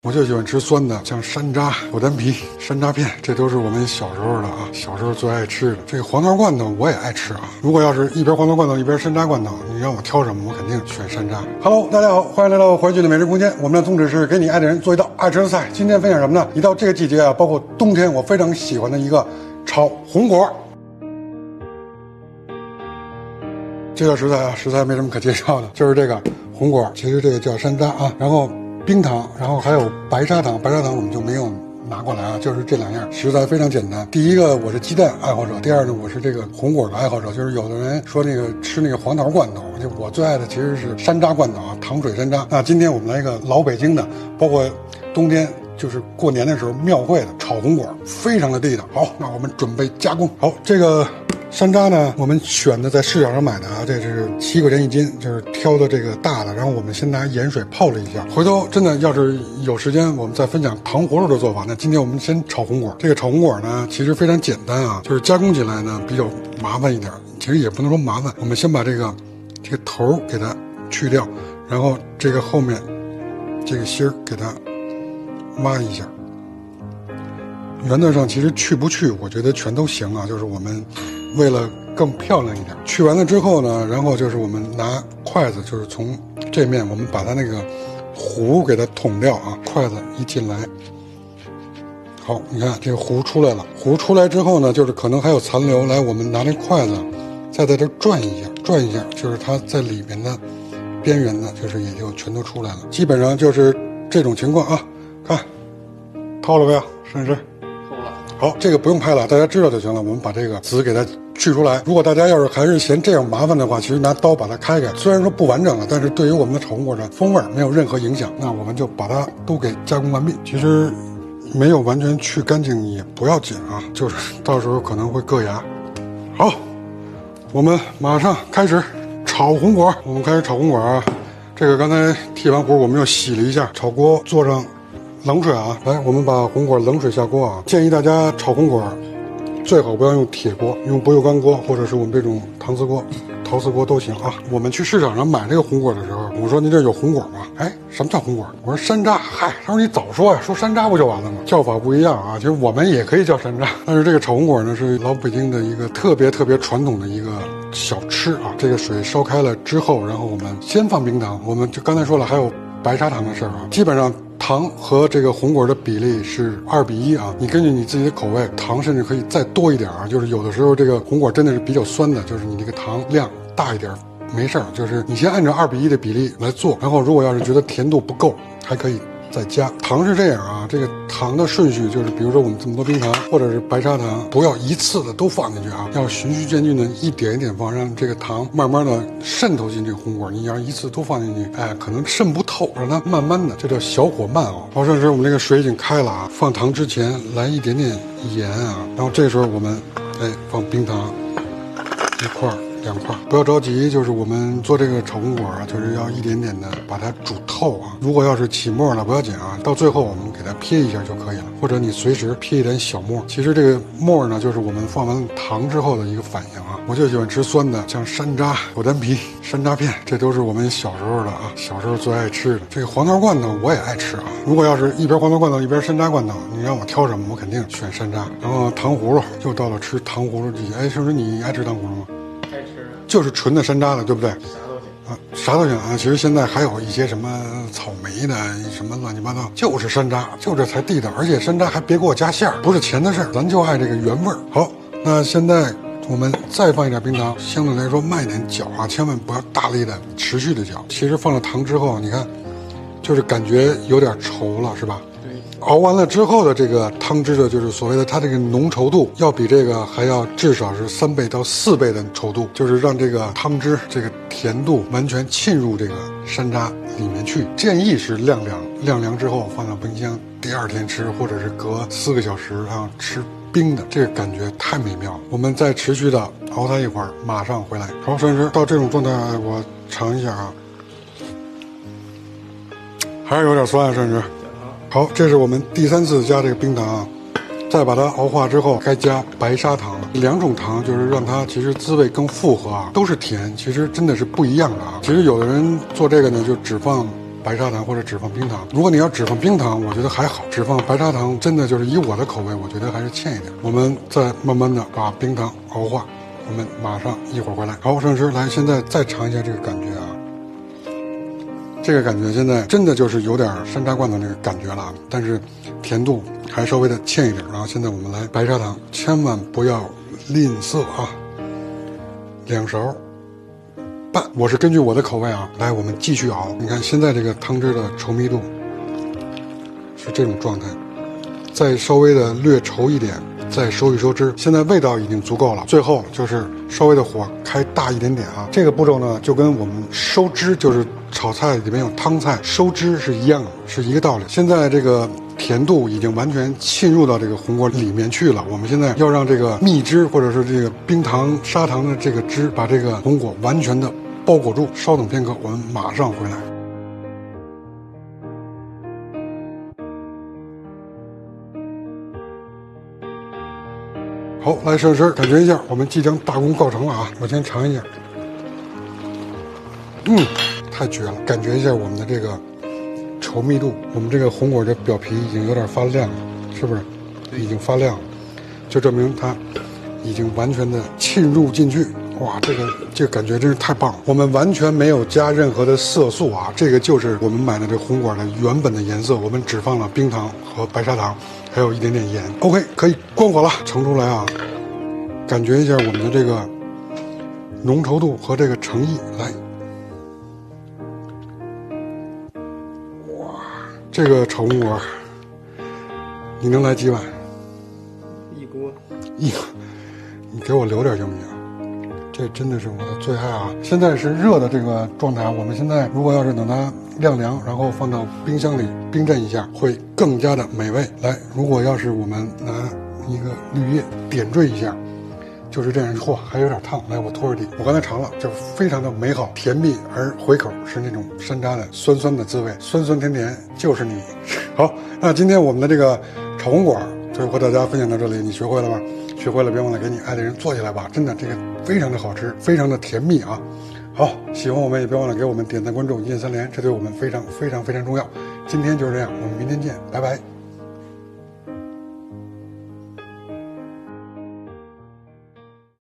我就喜欢吃酸的，像山楂、果丹皮、山楂片，这都是我们小时候的啊，小时候最爱吃的。这个黄桃罐头我也爱吃啊。如果要是一边黄桃罐头一边山楂罐头，你让我挑什么，我肯定选山楂。Hello， 大家好，欢迎来到怀剧的美食空间。我们的宗旨是给你爱的人做一道爱吃的菜。今天分享什么呢？一到这个季节啊，包括冬天，我非常喜欢的一个炒红果。这个食材啊，实在没什么可介绍的，就是这个红果，其实这个叫山楂啊，然后冰糖，然后还有白砂糖，白砂糖我们就没有拿过来啊，就是这两样食材非常简单。第一个我是鸡蛋爱好者，第二呢我是这个红果的爱好者，就是有的人说那个吃那个黄桃罐头，就我最爱的其实是山楂罐头啊，糖水山楂。那今天我们来一个老北京的，包括冬天就是过年的时候庙会的炒红果，非常的地道。好，那我们准备加工。好，这个山楂呢，我们选的在市场上买的啊，这是7块钱一斤，就是挑的这个大的。然后我们先拿盐水泡了一下，回头真的要是有时间，我们再分享糖葫芦的做法。那今天我们先炒红果。这个炒红果呢，其实非常简单啊，就是加工起来呢比较麻烦一点，其实也不能说麻烦。我们先把这个头给它去掉，然后这个后面这个芯儿给它挖一下。原则上其实去不去，我觉得全都行啊，就是我们为了更漂亮一点，去完了之后呢，然后就是我们拿筷子，就是从这面我们把它那个核给它捅掉啊，筷子一进来，好，你看这个核出来了，核出来之后呢，就是可能还有残留，来我们拿那筷子再在这转一下，转一下，就是它在里面的边缘呢，就是也就全都出来了，基本上就是这种情况啊，看掏了没有，顺时。好，这个不用拍了，大家知道就行了。我们把这个籽给它去出来。如果大家要是还是嫌这样麻烦的话，其实拿刀把它开开，虽然说不完整了，但是对于我们的炒红果的风味没有任何影响。那我们就把它都给加工完毕。其实没有完全去干净也不要紧啊，就是到时候可能会硌牙。好，我们马上开始炒红果。我们开始炒红果啊，这个刚才剔完核，我们又洗了一下，炒锅做上冷水啊，来，我们把红果冷水下锅啊。建议大家炒红果最好不要用铁锅，用不锈钢锅或者是我们这种搪瓷锅、陶瓷锅都行啊。我们去市场上买这个红果的时候，我说您这有红果吗？哎，什么叫红果？我说山楂。嗨，他说你早说呀，说山楂不就完了吗？叫法不一样啊，其实我们也可以叫山楂，但是这个炒红果呢是老北京的一个特别传统的一个小吃啊。这个水烧开了之后，然后我们先放冰糖，我们就刚才说了还有白砂糖的事儿啊，基本上糖和这个红果的比例是2比1啊，你根据你自己的口味，糖甚至可以再多一点啊。就是有的时候这个红果真的是比较酸的，就是你这个糖量大一点没事儿，就是你先按照2比1的比例来做，然后如果要是觉得甜度不够，还可以再加。糖是这样啊，这个糖的顺序就是，比如说我们这么多冰糖或者是白砂糖，不要一次的都放进去啊，要循序渐进的一点一点放，让这个糖慢慢的渗透进这个红果。你要一次都放进去，哎，可能渗不透，让它慢慢的，这叫小火慢熬。好，这时候我们这个水已经开了啊，放糖之前来一点点盐啊，然后这时候我们放冰糖1块2块，不要着急，就是我们做这个炒红果啊，就是要一点点的把它煮透啊。如果要是起沫了不要紧啊，到最后我们给它撇一下就可以了，或者你随时撇一点小沫。其实这个沫呢，就是我们放完糖之后的一个反应啊。我就喜欢吃酸的，像山楂、果丹皮、山楂片，这都是我们小时候的啊，小时候最爱吃的。这个黄桃罐头我也爱吃啊。如果要是一边黄桃罐头一边山楂罐头，你让我挑什么，我肯定选山楂。然后糖葫芦，又到了吃糖葫芦季节。哎，是不是你爱吃糖葫芦吗？就是纯的山楂的，对不对？啥都行啊。其实现在还有一些什么草莓的，什么乱七八糟，就是山楂，就这才地道。而且山楂还别给我加馅儿，不是钱的事儿，咱就爱这个原味儿。好，那现在我们再放一点冰糖，相对来说慢点搅啊，千万不要大力的持续的搅。其实放了糖之后，你看，就是感觉有点稠了，是吧？熬完了之后的这个汤汁的，就是所谓的它这个浓稠度，要比这个还要至少是3倍到4倍的稠度，就是让这个汤汁这个甜度完全沁入这个山楂里面去。建议是晾凉之后放到冰箱，第2天吃，或者是隔4个小时然后吃冰的，这个感觉太美妙了。我们再持续的熬它一会儿，马上回来。好，甚至到这种状态，我尝一下啊，还是有点酸啊，甚至。好，这是我们第3次加这个冰糖啊，再把它熬化之后，该加白砂糖了。2种糖就是让它其实滋味更复合啊，都是甜，其实真的是不一样的啊。其实有的人做这个呢，就只放白砂糖或者只放冰糖。如果你要只放冰糖，我觉得还好；只放白砂糖，真的就是以我的口味，我觉得还是欠一点。我们再慢慢的把冰糖熬化，我们马上一会儿回来。好，摄影师来，现在再尝一下这个感觉啊。这个感觉现在真的就是有点山楂罐头那个感觉了，但是甜度还稍微的欠一点。然后现在我们来白砂糖，千万不要吝啬啊，2勺半，我是根据我的口味啊。来，我们继续熬。你看现在这个汤汁的稠密度是这种状态，再稍微的略稠一点，再收一收汁。现在味道已经足够了，最后就是稍微的火开大一点点啊。这个步骤呢，就跟我们收汁，就是炒菜里面有汤菜收汁是一样的，是一个道理。现在这个甜度已经完全浸入到这个红果里面去了。我们现在要让这个蜜汁或者是这个冰糖砂糖的这个汁把这个红果完全的包裹住。稍等片刻，我们马上回来。好，来摄影师感觉一下，我们即将大功告成了啊！我先尝一下，太绝了！感觉一下我们的这个稠密度，我们这个红果的表皮已经有点发亮了，是不是？已经发亮了，就证明它已经完全的浸入进去。哇，这个感觉真是太棒了！我们完全没有加任何的色素啊，这个就是我们买的这红果的原本的颜色，我们只放了冰糖和白砂糖，还有一点点盐。OK， 可以关火了，盛出来啊！感觉一下我们的这个浓稠度和这个诚意，来。这个炒红果，你能来几碗？一锅。你给我留点行不行？这真的是我的最爱啊！现在是热的这个状态，我们现在如果要是等它晾凉，然后放到冰箱里冰镇一下，会更加的美味。来，如果要是我们拿一个绿叶点缀一下，就是这样。嚯，还有点烫，来我拖着地。我刚才尝了，就非常的美好，甜蜜而回口，是那种山楂的酸酸的滋味，酸酸甜甜就是你。好，那今天我们的这个炒红果就和大家分享到这里，你学会了吗？学会了别忘了给你爱的人做起来吧，真的这个非常的好吃，非常的甜蜜啊。好，喜欢我们也别忘了给我们点赞关注一键3连，这对我们非常非常非常重要。今天就是这样，我们明天见，拜拜。